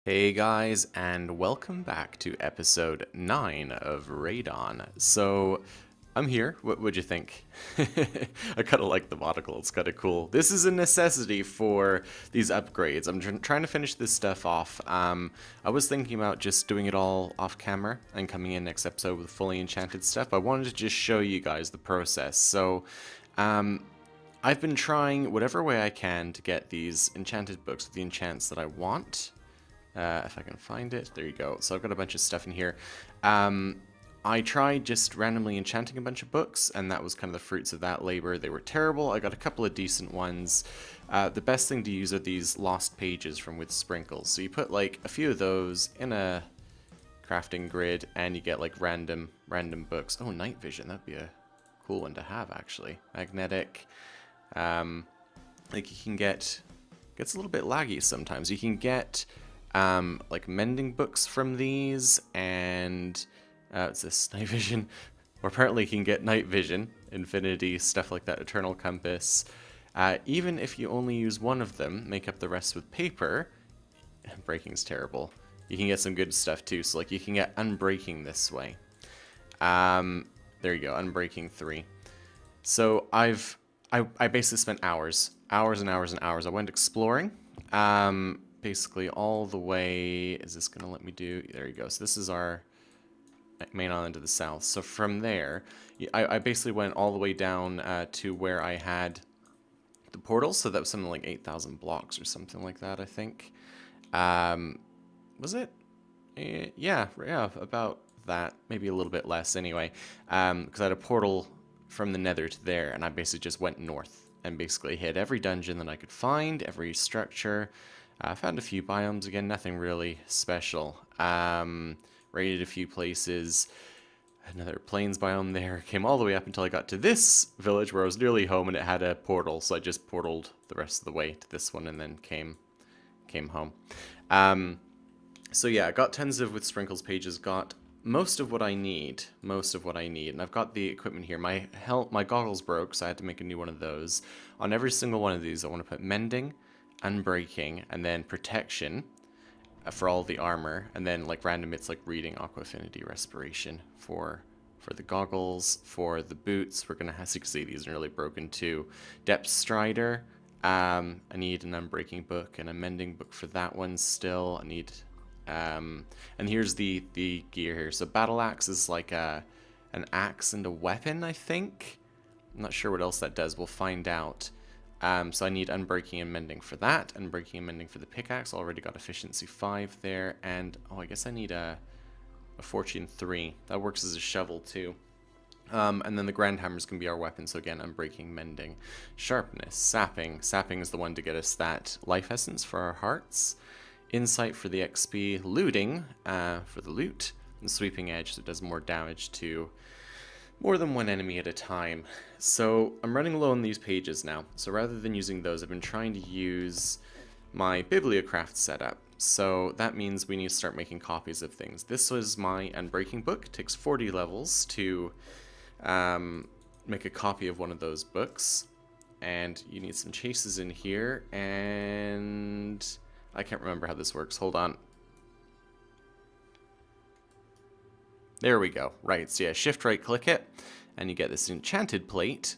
Hey guys, and welcome back to episode 9 of Radon. So, I'm here. What would you think? I kind of like the monocle, it's kind of cool. This is a necessity for these upgrades. I'm trying to finish this stuff off. I was thinking about just doing it all off camera and coming in next episode with fully enchanted stuff. I wanted to just show you guys the process. So, I've been trying whatever way I can to get these enchanted books with the enchants that I want. If I can find it, there you go. So I've got a bunch of stuff in here. I tried just randomly enchanting a bunch of books, and that was kind of the fruits of that labor. They were terrible. I got a couple of decent ones. The best thing to use are these lost pages from With Sprinkles. So you put like a few of those in a crafting grid, and you get like random books. Oh, night vision. That'd be a cool one to have, actually. Magnetic. Like you can gets a little bit laggy sometimes. You can get like mending books from these, and it's this night vision, or apparently you can get night vision, infinity, stuff like that, eternal compass. Even if you only use one of them, make up the rest with paper. Breaking's terrible. You can get some good stuff too, so like you can get unbreaking this way. There you go, unbreaking 3. So I basically spent hours and hours and hours. I went exploring. Basically all the way, is this going to let me do, there you go. So this is our main island to the south. So from there, I basically went all the way down to where I had the portals. So that was something like 8,000 blocks or something like that, I think. Was it? Yeah, about that. Maybe a little bit less anyway. Because I had a portal from the nether to there, and I basically just went north and basically hit every dungeon that I could find, every structure. I found a few biomes, again, nothing really special. Raided a few places. Another plains biome there. Came all the way up until I got to this village where I was nearly home and it had a portal. So I just portaled the rest of the way to this one and then came home. So yeah, I got tons of With Sprinkles pages, got most of what I need. And I've got the equipment here. My goggles broke, so I had to make a new one of those. On every single one of these, I want to put mending, unbreaking, and then protection for all the armor, and then like random bits like reading, aqua affinity, respiration for the goggles. For the boots, we're gonna have, so you can see these are nearly broken too. Depth Strider, I need an unbreaking book and a mending book for that one still. I need and here's the gear here. So battle axe is like an axe and a weapon, I think. I'm not sure what else that does, we'll find out. So I need unbreaking and mending for that, unbreaking and mending for the pickaxe. Already got efficiency 5 there, and oh, I guess I need a fortune 3. That works as a shovel too. And then the grand hammer is going to be our weapon, so again, unbreaking, mending. Sharpness, sapping. Sapping is the one to get us that life essence for our hearts. Insight for the XP. Looting for the loot. And sweeping edge, so it does more damage to more than one enemy at a time. So I'm running low on these pages now. So rather than using those, I've been trying to use my Bibliocraft setup. So that means we need to start making copies of things. This was my Unbreaking book. It takes 40 levels to make a copy of one of those books. And you need some chases in here. And I can't remember how this works. Hold on. There we go. Right, so yeah, shift right click it, and you get this enchanted plate,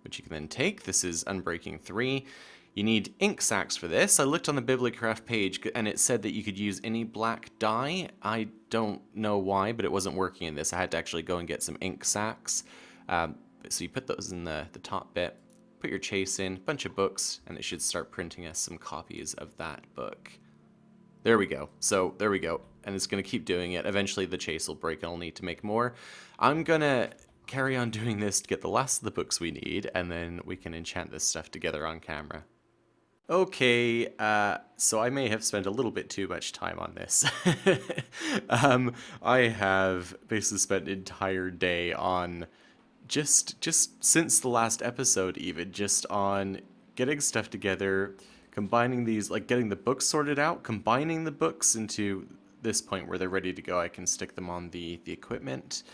which you can then take. This is Unbreaking 3. You need ink sacks for this. I looked on the Bibliocraft page, and it said that you could use any black dye. I don't know why, but it wasn't working in this. I had to actually go and get some ink sacks. So you put those in the top bit, put your chase in, bunch of books, and it should start printing us some copies of that book. There we go. So there we go. And it's going to keep doing it. Eventually the chase will break and I'll need to make more. I'm going to carry on doing this to get the last of the books we need, and then we can enchant this stuff together on camera. Okay, so I may have spent a little bit too much time on this. I have basically spent an entire day on just since the last episode even, just on getting stuff together, combining these, like getting the books sorted out, combining the books into this point where they're ready to go. I can stick them on the equipment.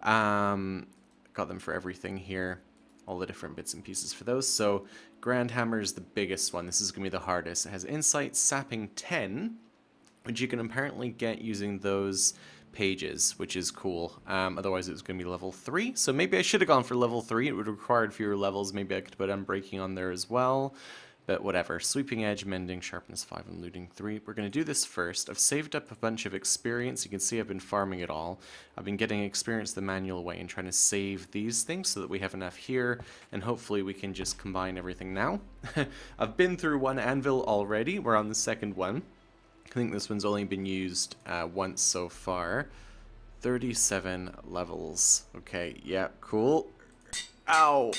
Got them for everything here. all the different bits and pieces for those. So Grand Hammer is the biggest one. This is going to be the hardest. It has Insight Sapping 10, which you can apparently get using those pages, which is cool. Otherwise it's going to be level 3. So maybe I should have gone for level 3. It would have required fewer levels. Maybe I could put Unbreaking on there as well. But whatever. Sweeping Edge, Mending, Sharpness 5, and Looting 3. We're going to do this first. I've saved up a bunch of experience. You can see I've been farming it all. I've been getting experience the manual way and trying to save these things so that we have enough here. And hopefully we can just combine everything now. I've been through one anvil already. We're on the second one. I think this one's only been used once so far. 37 levels. Okay, yeah, cool. Ow!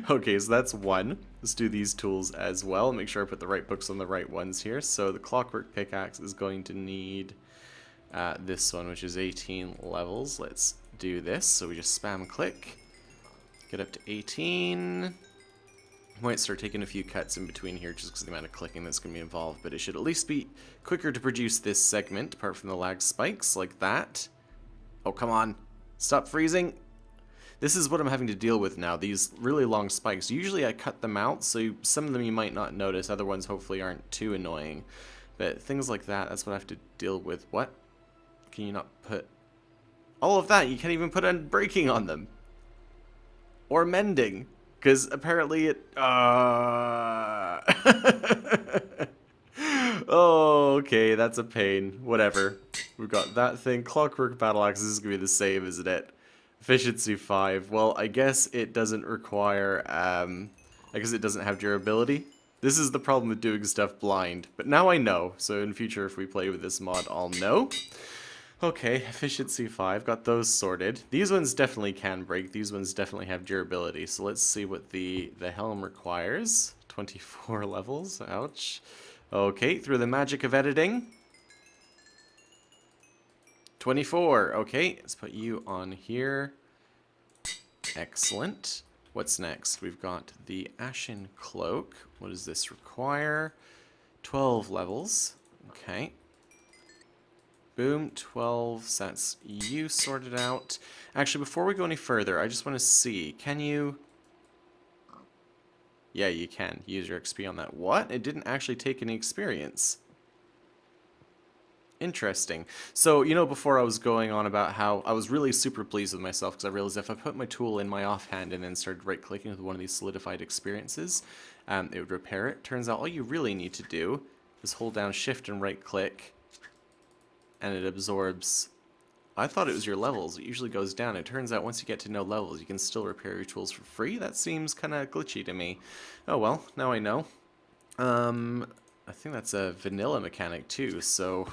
Okay, so that's one. Let's do these tools as well. Make sure I put the right books on the right ones here. So the Clockwork Pickaxe is going to need this one, which is 18 levels. Let's do this. So we just spam click. Get up to 18. Might start taking a few cuts in between here just because of the amount of clicking that's going to be involved. But it should at least be quicker to produce this segment, apart from the lag spikes, like that. Oh, come on. Stop freezing. This is what I'm having to deal with now, these really long spikes. Usually I cut them out, so some of them you might not notice, other ones hopefully aren't too annoying. But things like that, that's what I have to deal with. What? Can you not put... all of that, you can't even put Unbreaking on them. Or Mending, because apparently it... Oh, okay, that's a pain. Whatever. We've got that thing. Clockwork Battle Axe is going to be the same, isn't it? Efficiency 5. Well, I guess it doesn't require, I guess it doesn't have durability. This is the problem with doing stuff blind. But now I know, so in future if we play with this mod, I'll know. Okay, efficiency 5. Got those sorted. These ones definitely can break. These ones definitely have durability. So let's see what the helm requires. 24 levels. Ouch. Okay, through the magic of editing. 24. Okay, let's put you on here. Excellent. What's next? We've got the Ashen Cloak. What does this require? 12 levels. Okay. Boom, 12. So that's you sorted out. Actually, before we go any further, I just want to see. Can you... yeah, you can. Use your XP on that. What? It didn't actually take any experience. Interesting. So, you know, before I was going on about how I was really super pleased with myself because I realized if I put my tool in my offhand and then started right-clicking with one of these solidified experiences, it would repair it. Turns out all you really need to do is hold down Shift and right-click, and it absorbs... I thought it was your levels. It usually goes down. It turns out once you get to no levels, you can still repair your tools for free. That seems kind of glitchy to me. Oh well, now I know. I think that's a vanilla mechanic too, so...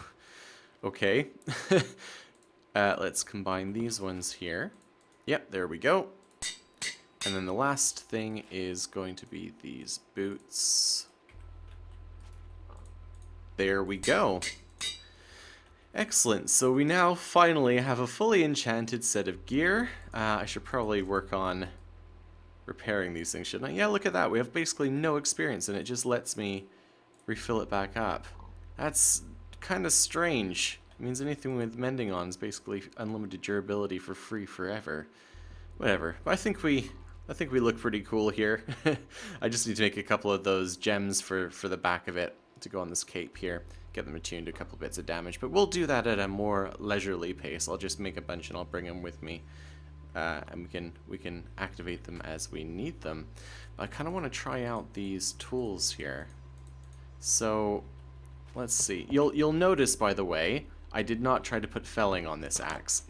okay. Let's combine these ones here. Yep, there we go. And then the last thing is going to be these boots. There we go. Excellent. So we now finally have a fully enchanted set of gear. I should probably work on repairing these things, shouldn't I? Yeah, look at that. We have basically no experience and it just lets me refill it back up. That's kind of strange. It means anything with mending on is basically unlimited durability for free forever. Whatever. But I think we look pretty cool here. I just need to make a couple of those gems for the back of it to go on this cape here. Get them attuned to a couple bits of damage. But we'll do that at a more leisurely pace. I'll just make a bunch and I'll bring them with me. And we can activate them as we need them. But I kind of want to try out these tools here. So... let's see. You'll notice, by the way, I did not try to put felling on this axe.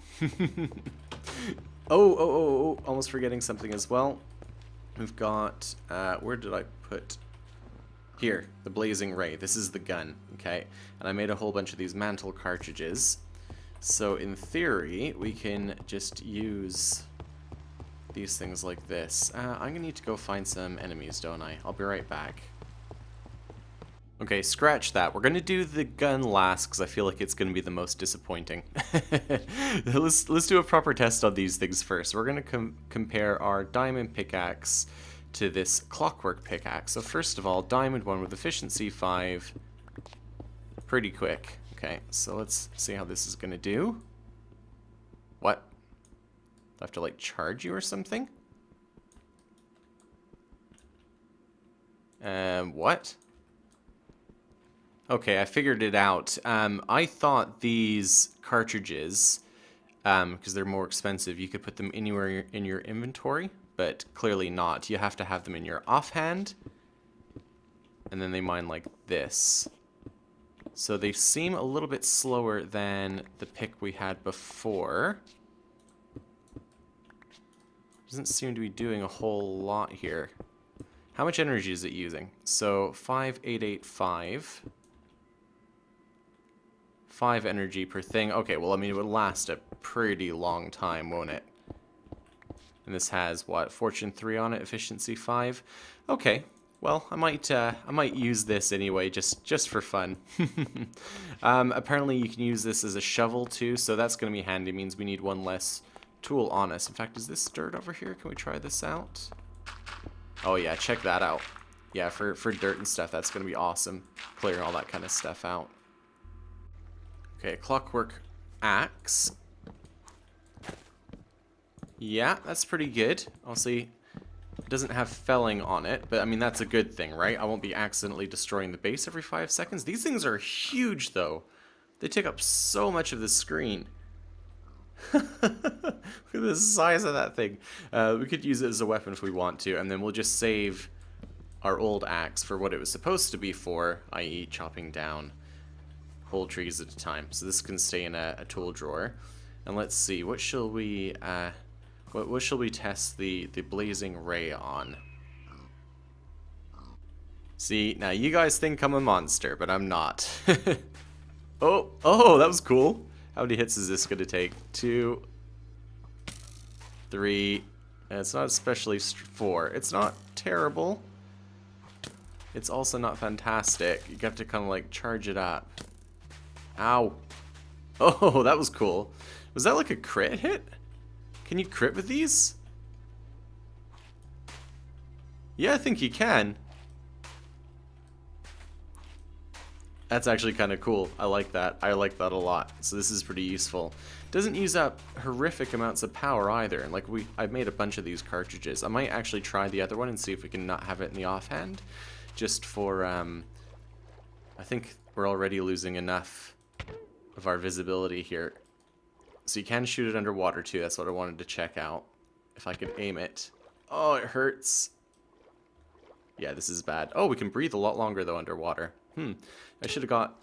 Oh, almost forgetting something as well. We've got, where did I put? Here, the Blazing Ray. This is the gun, okay? And I made a whole bunch of these mantle cartridges. So in theory, we can just use these things like this. I'm gonna need to go find some enemies, don't I? I'll be right back. Okay, scratch that. We're going to do the gun last because I feel like it's going to be the most disappointing. Let's do a proper test on these things first. We're going to compare our diamond pickaxe to this clockwork pickaxe. So first of all, diamond one with efficiency 5. Pretty quick. Okay, so let's see how this is going to do. What? Do I have to like charge you or something? What? Okay, I figured it out. I thought these cartridges, because they're more expensive, you could put them anywhere in your inventory, but clearly not. You have to have them in your offhand, and then they mine like this. So they seem a little bit slower than the pick we had before. Doesn't seem to be doing a whole lot here. How much energy is it using? So 5885. 5 energy per thing. Okay, well, I mean, it would last a pretty long time, won't it? And this has, what, Fortune 3 on it, Efficiency 5? Okay, well, I might use this anyway, just for fun. Apparently, you can use this as a shovel, too, so that's going to be handy. It means we need one less tool on us. In fact, is this dirt over here? Can we try this out? Oh, yeah, check that out. Yeah, for dirt and stuff, that's going to be awesome. Clearing all that kind of stuff out. Okay, clockwork axe. Yeah, that's pretty good. Obviously, it doesn't have felling on it, but I mean, that's a good thing, right? I won't be accidentally destroying the base every 5 seconds. These things are huge, though. They take up so much of the screen. Look at the size of that thing. We could use it as a weapon if we want to, and then we'll just save our old axe for what it was supposed to be for, i.e. chopping down whole trees at a time. So this can stay in a tool drawer. And let's see, what shall we test the blazing ray on? See, now you guys think I'm a monster, but I'm not. Oh, that was cool. How many hits is this going to take? 2, 3, and it's not especially 4. It's not terrible. It's also not fantastic. You have to kind of like charge it up. Ow. Oh, that was cool. Was that like a crit hit? Can you crit with these? Yeah, I think you can. That's actually kind of cool. I like that. I like that a lot. So this is pretty useful. Doesn't use up horrific amounts of power either. And like I've made a bunch of these cartridges. I might actually try the other one and see if we can not have it in the offhand. Just for, I think we're already losing enough of our visibility here. So you can shoot it underwater too. That's what I wanted to check out. If I could aim it. Oh, it hurts. Yeah, this is bad. Oh, we can breathe a lot longer though underwater. I should have got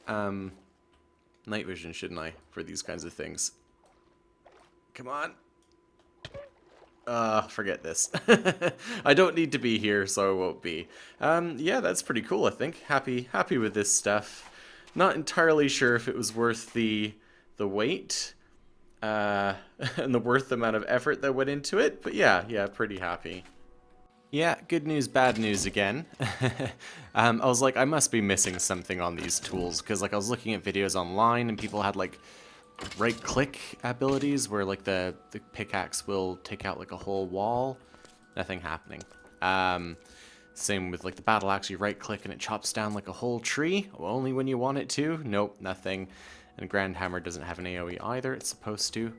night vision, shouldn't I, for these kinds of things. Come on. Forget this. I don't need to be here, so I won't be. Yeah, that's pretty cool, I think. Happy with this stuff. Not entirely sure if it was worth the weight and the worth amount of effort that went into it, but yeah, pretty happy. Yeah, good news, bad news again. I was like, I must be missing something on these tools, because like I was looking at videos online and people had like right-click abilities where like the pickaxe will take out like a whole wall. Nothing happening. Same with like the battle axe, you right-click and it chops down like a whole tree, only when you want it to. Nope, nothing. And Grand Hammer doesn't have an AoE either, it's supposed to.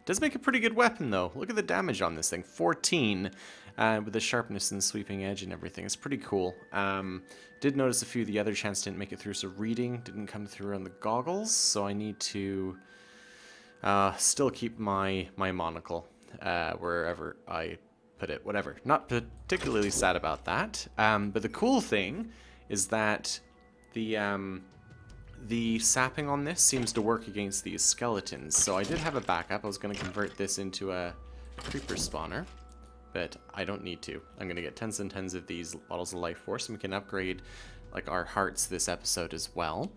Does make a pretty good weapon though. Look at the damage on this thing, 14. With the sharpness and sweeping edge and everything. It's pretty cool. Did notice a few of the other chants didn't make it through, so reading didn't come through on the goggles, so I need to still keep my monocle wherever I put it. Whatever. Not particularly sad about that. But the cool thing is that the sapping on this seems to work against these skeletons. So I did have a backup. I was going to convert this into a creeper spawner, but I don't need to. I'm going to get tons and tons of these bottles of life force, and we can upgrade like our hearts this episode as well.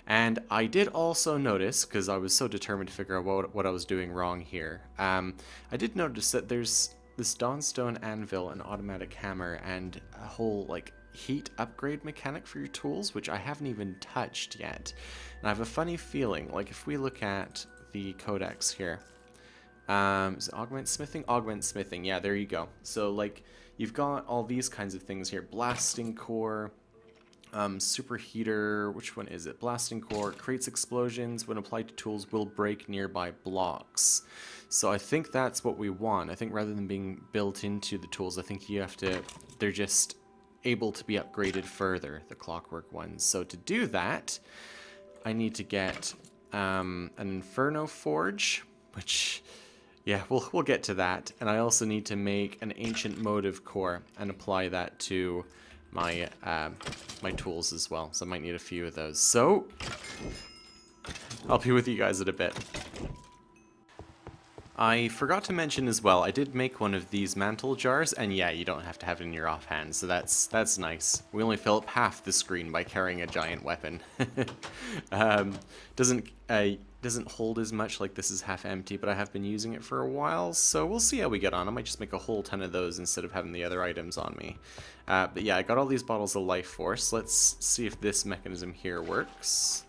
And I did also notice, because I was so determined to figure out what I was doing wrong here, I did notice that there's this Dawnstone anvil, an automatic hammer, and a whole like heat upgrade mechanic for your tools, which I haven't even touched yet. And I have a funny feeling, like if we look at the codex here, is it augment smithing? Augment smithing, yeah, there you go. So like you've got all these kinds of things here. Blasting core, superheater, which one is it? Blasting core creates explosions when applied to tools, will break nearby blocks. So I think that's what we want. I think rather than being built into the tools, I think you have to, they're just able to be upgraded further, the clockwork ones. So to do that, I need to get an Inferno Forge, which, yeah, we'll get to that. And I also need to make an Ancient Motive Core and apply that to my my tools as well. So I might need a few of those. So I'll be with you guys in a bit. I forgot to mention as well, I did make one of these mantle jars, and yeah, you don't have to have it in your offhand, so that's nice. We only fill up half the screen by carrying a giant weapon. Doesn't hold as much, like this is half empty, but I have been using it for a while, so we'll see how we get on. I might just make a whole ton of those instead of having the other items on me. But yeah, I got all these bottles of life force. Let's see if this mechanism here works.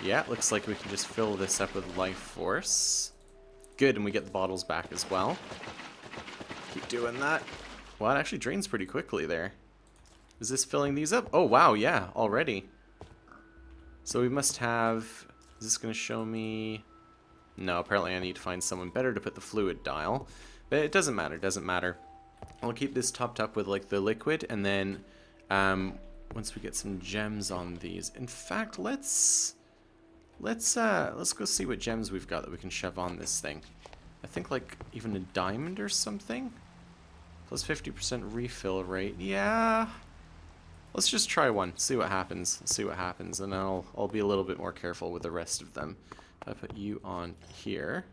Yeah, it looks like we can just fill this up with life force. Good, and we get the bottles back as well. Keep doing that. Well, it actually drains pretty quickly there. Is this filling these up? Oh, wow, yeah, already. So we must have... Is this going to show me... No, apparently I need to find someone better to put the fluid dial. But it doesn't matter, doesn't matter. I'll keep this topped up with, like, the liquid, and then once we get some gems on these... In fact, let's go see what gems we've got that we can shove on this thing. I think like even a diamond or something. Plus 50% refill rate. Yeah. Let's just try one. See what happens. See what happens, and I'll be a little bit more careful with the rest of them. If I put you on here.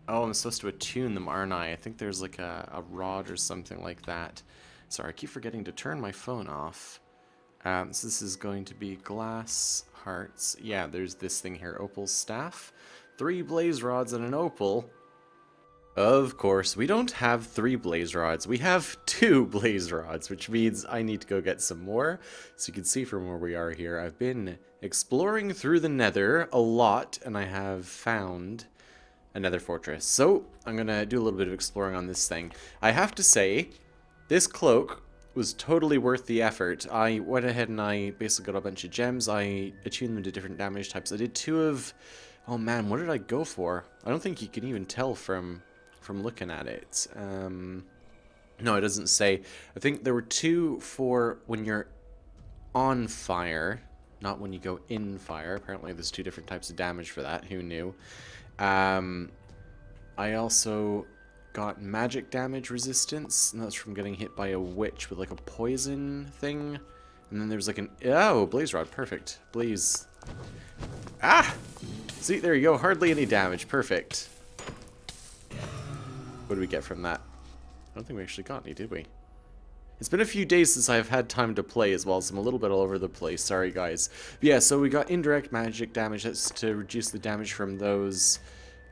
Oh, I'm supposed to attune them, aren't I? I think there's like a rod or something like that. Sorry, I keep forgetting to turn my phone off. So this is going to be glass hearts. Yeah, there's this thing here, Opal Staff. 3 blaze rods and an opal. Of course, we don't have 3 blaze rods. We have 2 blaze rods, which means I need to go get some more. So you can see from where we are here, I've been exploring through the nether a lot, and I have found a nether fortress. So I'm going to do a little bit of exploring on this thing. I have to say, this cloak was totally worth the effort. I went ahead and I basically got a bunch of gems. I attuned them to different damage types. I did 2 of... Oh man, what did I go for? I don't think you can even tell from looking at it. No, it doesn't say. I think there were 2 for when you're on fire, not when you go in fire. Apparently there's 2 different types of damage for that. Who knew? I also got magic damage resistance, and that's from getting hit by a witch with like a poison thing. And then there's like an... Oh, blaze rod. Perfect. Blaze. Ah! See, there you go. Hardly any damage. Perfect. What do we get from that? I don't think we actually got any, did we? It's been a few days since I've had time to play as well, so I'm a little bit all over the place. Sorry, guys. But yeah, so we got indirect magic damage. That's to reduce the damage from those...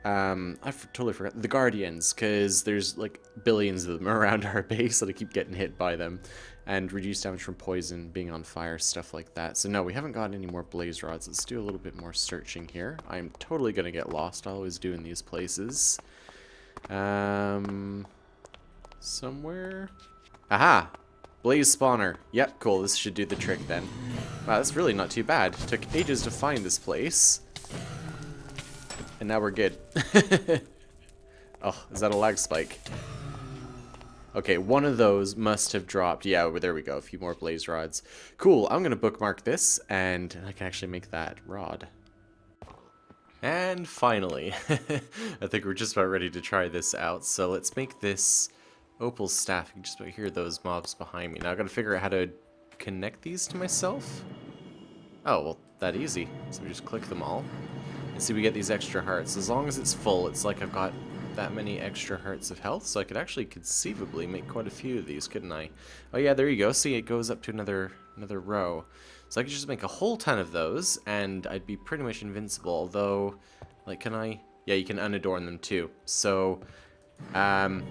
totally forgot the Guardians, because there's like billions of them around our base, and I keep getting hit by them. And reduce damage from poison, being on fire, stuff like that. So no, we haven't got any more blaze rods. Let's do a little bit more searching here. I'm totally gonna get lost. I always do in these places. Somewhere. Aha! Blaze spawner. Yep, cool. This should do the trick then. Wow, that's really not too bad. It took ages to find this place. And now we're good. Oh, is that a lag spike? Okay, one of those must have dropped. Yeah, there we go. A few more blaze rods. Cool. I'm going to bookmark this, and I can actually make that rod. And finally, I think we're just about ready to try this out. So let's make this Opal Staff. You can just about hear those mobs behind me. Now I've got to figure out how to connect these to myself. Oh, well, that easy. So we just click them all. And see, we get these extra hearts. As long as it's full, it's like I've got that many extra hearts of health, so I could actually conceivably make quite a few of these, couldn't I? Oh yeah, there you go. See, it goes up to another row. So I could just make a whole ton of those, and I'd be pretty much invincible, although, like, can I? Yeah, you can unadorn them too. So, I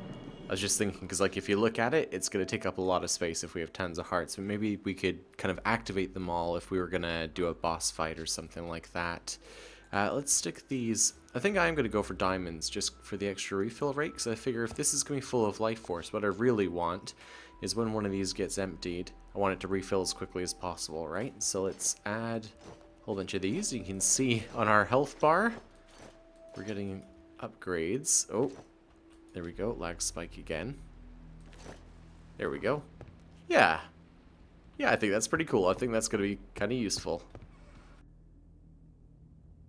was just thinking, because, like, if you look at it, it's going to take up a lot of space if we have tons of hearts, but maybe we could kind of activate them all if we were going to do a boss fight or something like that. Let's stick these... I think I'm going to go for diamonds just for the extra refill rate, because I figure if this is going to be full of life force, what I really want is when one of these gets emptied, I want it to refill as quickly as possible, right? So let's add a whole bunch of these. You can see on our health bar, we're getting upgrades. Oh, there we go, lag spike again. There we go. Yeah. Yeah, I think that's pretty cool. I think that's going to be kind of useful.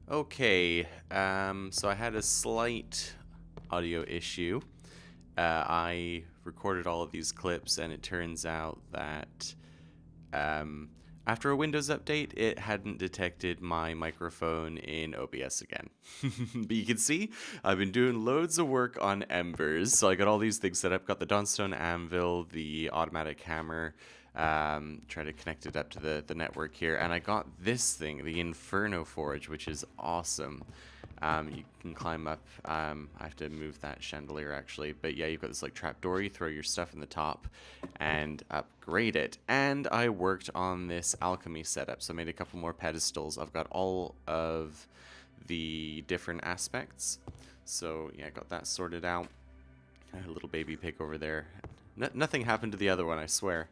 Okay, so I had a slight audio issue. I recorded all of these clips, and it turns out that after a Windows update, it hadn't detected my microphone in OBS again. But you can see, I've been doing loads of work on Embers. So I got all these things set up, got the Dawnstone Anvil, the automatic hammer, try to connect it up to the network here, and I got this thing, the Inferno Forge, which is awesome. You can climb up. I have to move that chandelier actually, but yeah, you've got this like trapdoor. You throw your stuff in the top and upgrade it. And I worked on this alchemy setup, so I made a couple more pedestals. I've got all of the different aspects, so yeah, I got that sorted out. A little baby pig over there. Nothing happened to the other one, I swear.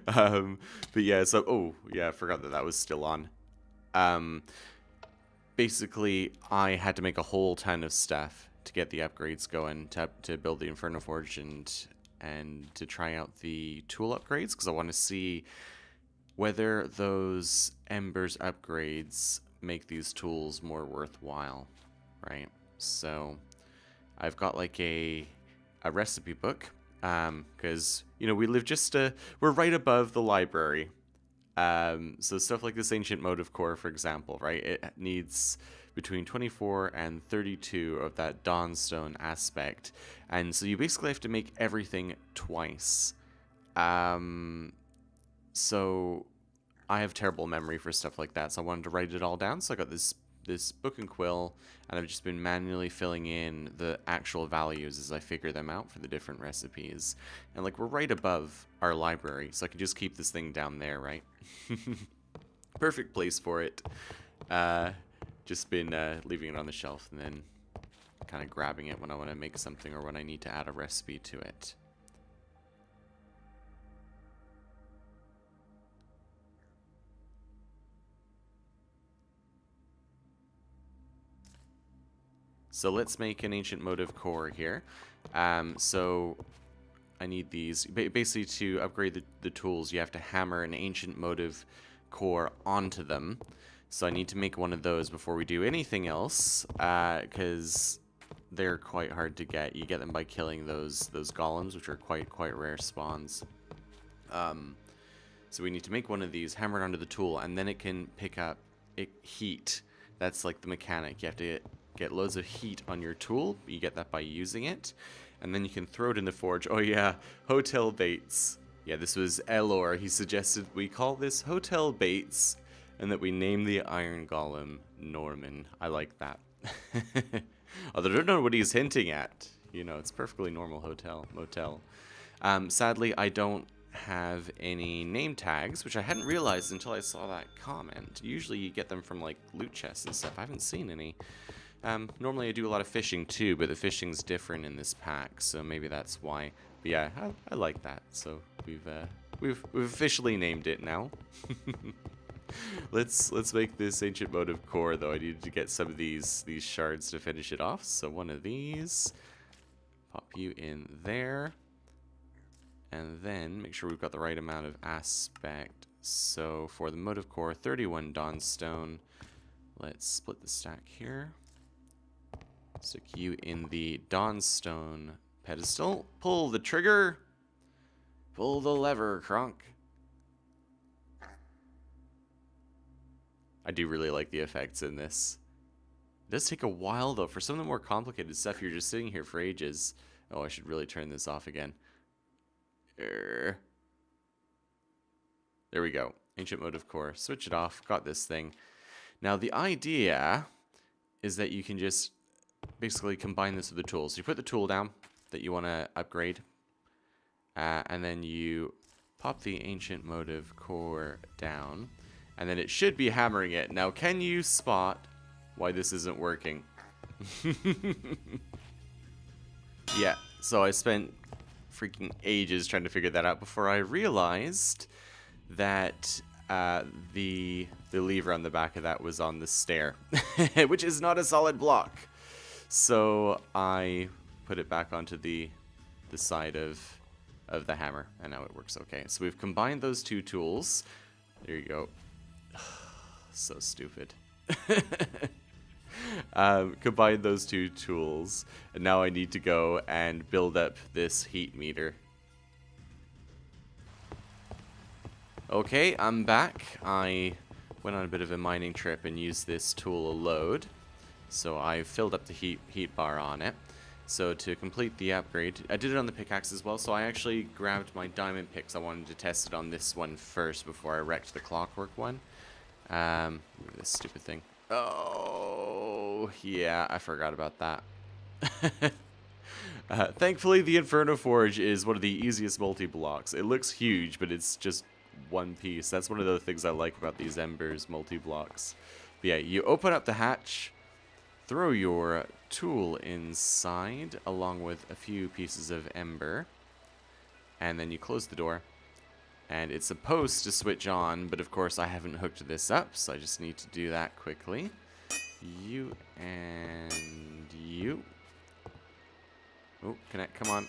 But yeah, so oh yeah, I forgot that was still on. Basically, I had to make a whole ton of stuff to get the upgrades going, to build the Inferno Forge and to try out the tool upgrades, because I want to see whether those Embers upgrades make these tools more worthwhile, right? So I've got like a recipe book, because you know we live we're right above the library. So stuff like this ancient motive core, for example, right? It needs between 24 and 32 of that Dawnstone aspect, and so you basically have to make everything twice. So I have terrible memory for stuff like that, so I wanted to write it all down. So I got this book and quill, and I've just been manually filling in the actual values as I figure them out for the different recipes. And like we're right above our library, so I can just keep this thing down there, right? Perfect place for it. Just been leaving it on the shelf and then kind of grabbing it when I want to make something or when I need to add a recipe to it. So let's make an ancient motive core here. So I need these. Basically, to upgrade the tools, you have to hammer an ancient motive core onto them. So I need to make one of those before we do anything else, because they're quite hard to get. You get them by killing those golems, which are quite rare spawns. So we need to make one of these, hammer it onto the tool, and then it can pick up heat. That's like the mechanic. You have to get loads of heat on your tool. You get that by using it. And then you can throw it in the forge. Oh yeah, Hotel Bates. Yeah, this was Elor. He suggested we call this Hotel Bates and that we name the Iron Golem Norman. I like that. Although I don't know what he's hinting at. You know, it's perfectly normal motel. Sadly, I don't have any name tags, which I hadn't realized until I saw that comment. Usually you get them from like loot chests and stuff. I haven't seen any. Normally I do a lot of fishing too, but the fishing's different in this pack, so maybe that's why. But yeah, I like that. So we've officially named it now. Let's make this ancient motive core though. I needed to get some of these shards to finish it off. So one of these, pop you in there, and then make sure we've got the right amount of aspect. So for the motive core, 31 Dawnstone. Let's split the stack here. Stick you in the Dawnstone pedestal. Pull the trigger. Pull the lever, Kronk. I do really like the effects in this. It does take a while though. For some of the more complicated stuff, you're just sitting here for ages. Oh, I should really turn this off again. There we go. Ancient motive core. Switch it off. Got this thing. Now the idea is that you can just basically combine this with the tools. So you put the tool down that you want to upgrade, and then you pop the ancient motive core down, and then it should be hammering it. Now, can you spot why this isn't working? Yeah, so I spent freaking ages trying to figure that out before I realized that the lever on the back of that was on the stair, which is not a solid block. So I put it back onto the the side of the hammer, and now it works okay. So we've combined those two tools. There you go. So stupid. Combine those two tools, and now I need to go and build up this heat meter. Okay, I'm back. I went on a bit of a mining trip and used this tool a load, so I filled up the heat bar on it. So to complete the upgrade, I did it on the pickaxe as well, so I actually grabbed my diamond picks. I wanted to test it on this one first before I wrecked the clockwork one. This stupid thing. Oh, yeah, I forgot about that. Thankfully, the Inferno Forge is one of the easiest multi-blocks. It looks huge, but it's just one piece. That's one of the things I like about these Embers multi-blocks. But yeah, you open up the hatch, throw your tool inside, along with a few pieces of Ember, and then you close the door. And it's supposed to switch on, but of course I haven't hooked this up, so I just need to do that quickly. You and you. Oh, connect, come on.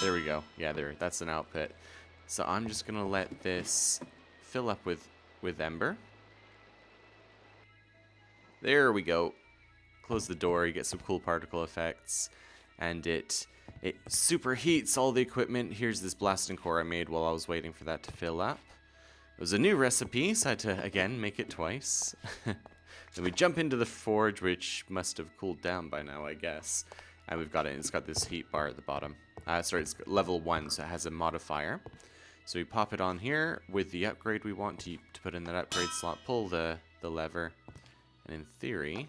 There we go. Yeah, that's an output. So I'm just gonna let this fill up with Ember. There we go. Close the door, you get some cool particle effects, and it superheats all the equipment. Here's this blasting core I made while I was waiting for that to fill up. It was a new recipe, so I had to, again, make it twice. Then we jump into the forge, which must have cooled down by now, I guess. And we've got it, and it's got this heat bar at the bottom. Sorry, it's level 1, so it has a modifier. So we pop it on here with the upgrade we want to put in that upgrade slot, pull the lever, and in theory,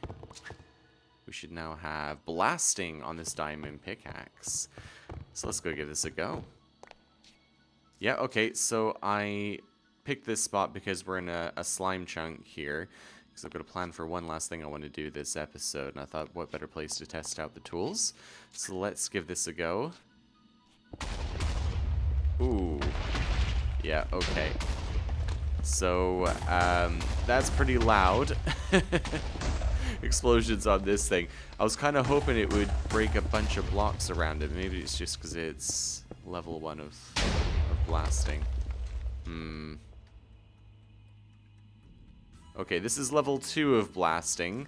we should now have blasting on this diamond pickaxe. So let's go give this a go. Yeah, okay, so I picked this spot because we're in a slime chunk here. Because I've got a plan for one last thing I want to do this episode. And I thought, what better place to test out the tools? So let's give this a go. Ooh. Yeah, okay. So, that's pretty loud. Explosions on this thing. I was kind of hoping it would break a bunch of blocks around it. Maybe it's just because it's level 1 of blasting. Okay, this is level 2 of blasting.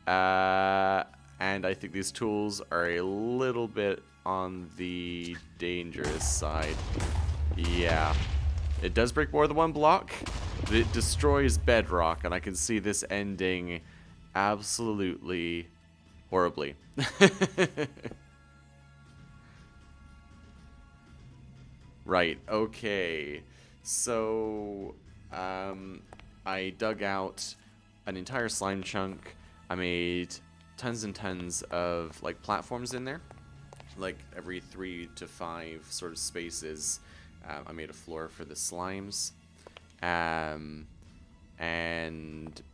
And I think these tools are a little bit on the dangerous side. Yeah. It does break more than one block, but it destroys bedrock, and I can see this ending absolutely horribly. Right, okay. So, I dug out an entire slime chunk. I made tons and tons of, like, platforms in there. Like, every 3 to 5 sort of spaces. I made a floor for the slimes. And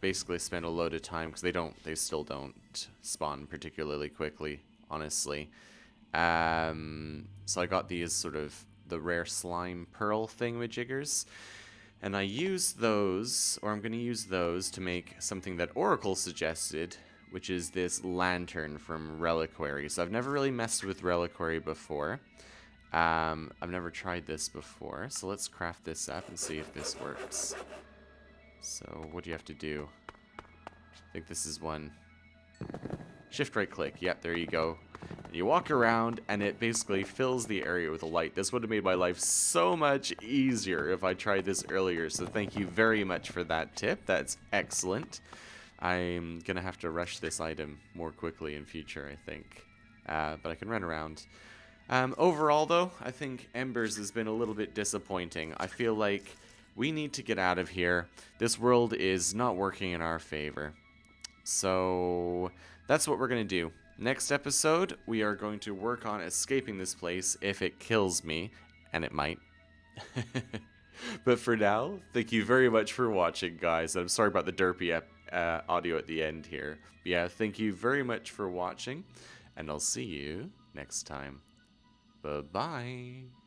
basically spent a load of time, because they still don't spawn particularly quickly, honestly. So I got these sort of the rare slime pearl thingamajiggers, and I used those, or I'm going to use those to make something that Oracle suggested, which is this lantern from Reliquary. So I've never really messed with Reliquary before. I've never tried this before, so let's craft this up and see if this works. So what do you have to do? I think this is one. Shift right click. Yep, there you go. And you walk around and it basically fills the area with a light. This would have made my life so much easier if I tried this earlier, so thank you very much for that tip. That's excellent. I'm gonna have to rush this item more quickly in future, I think. But I can run around. Overall, though, I think Embers has been a little bit disappointing. I feel like we need to get out of here. This world is not working in our favor. So that's what we're going to do. Next episode, we are going to work on escaping this place if it kills me, and it might. But for now, thank you very much for watching, guys. I'm sorry about the derpy audio at the end here. But yeah, thank you very much for watching, and I'll see you next time. Bye-bye.